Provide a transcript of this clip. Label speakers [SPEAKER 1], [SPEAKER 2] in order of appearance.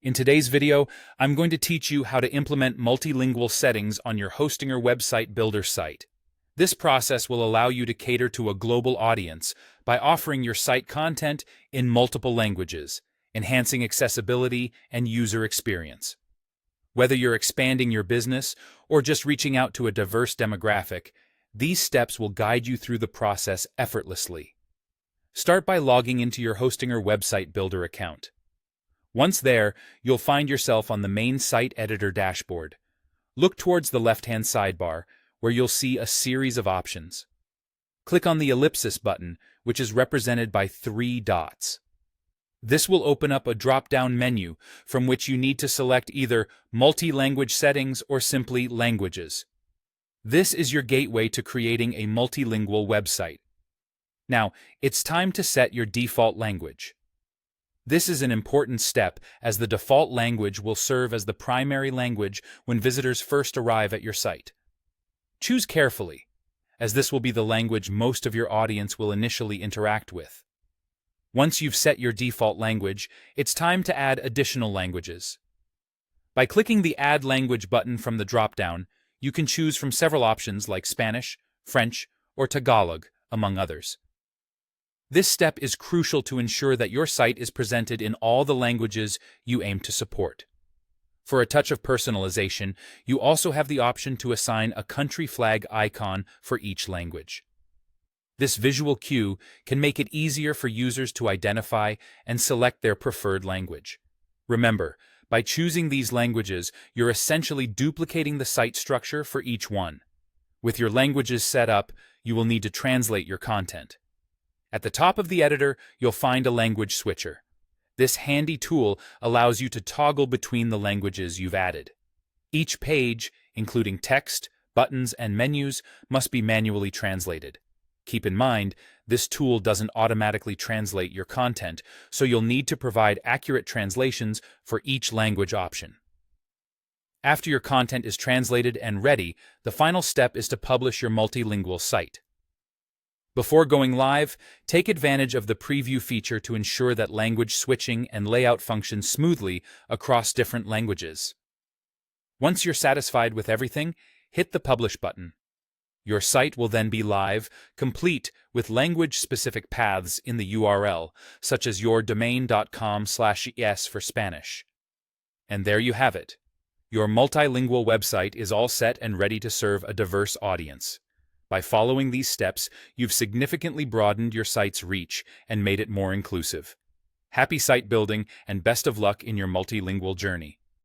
[SPEAKER 1] In today's video, I'm going to teach you how to implement multilingual settings on your Hostinger website builder site. This process will allow you to cater to a global audience by offering your site content in multiple languages, enhancing accessibility and user experience. Whether you're expanding your business or just reaching out to a diverse demographic, these steps will guide you through the process effortlessly. Start by logging into your Hostinger website builder account. Once there, you'll find yourself on the main site editor dashboard. Look towards the left-hand sidebar, where you'll see a series of options. Click on the ellipsis button, which is represented by 3 dots. This will open up a drop-down menu from which you need to select either multi-language settings or simply languages. This is your gateway to creating a multilingual website. Now, it's time to set your default language. This is an important step, as the default language will serve as the primary language when visitors first arrive at your site. Choose carefully, as this will be the language most of your audience will initially interact with. Once you've set your default language, it's time to add additional languages. By clicking the Add Language button from the drop-down, you can choose from several options like Spanish, French, or Tagalog, among others. This step is crucial to ensure that your site is presented in all the languages you aim to support. For a touch of personalization, you also have the option to assign a country flag icon for each language. This visual cue can make it easier for users to identify and select their preferred language. Remember, by choosing these languages, you're essentially duplicating the site structure for each one. With your languages set up, you will need to translate your content. At the top of the editor, you'll find a language switcher. This handy tool allows you to toggle between the languages you've added. Each page, including text, buttons, and menus, must be manually translated. Keep in mind, this tool doesn't automatically translate your content, so you'll need to provide accurate translations for each language option. After your content is translated and ready, the final step is to publish your multilingual site. Before going live, take advantage of the preview feature to ensure that language switching and layout function smoothly across different languages. Once you're satisfied with everything, hit the Publish button. Your site will then be live, complete with language-specific paths in the URL, such as yourdomain.com/es for Spanish. And there you have it. Your multilingual website is all set and ready to serve a diverse audience. By following these steps, you've significantly broadened your site's reach and made it more inclusive. Happy site building and best of luck in your multilingual journey.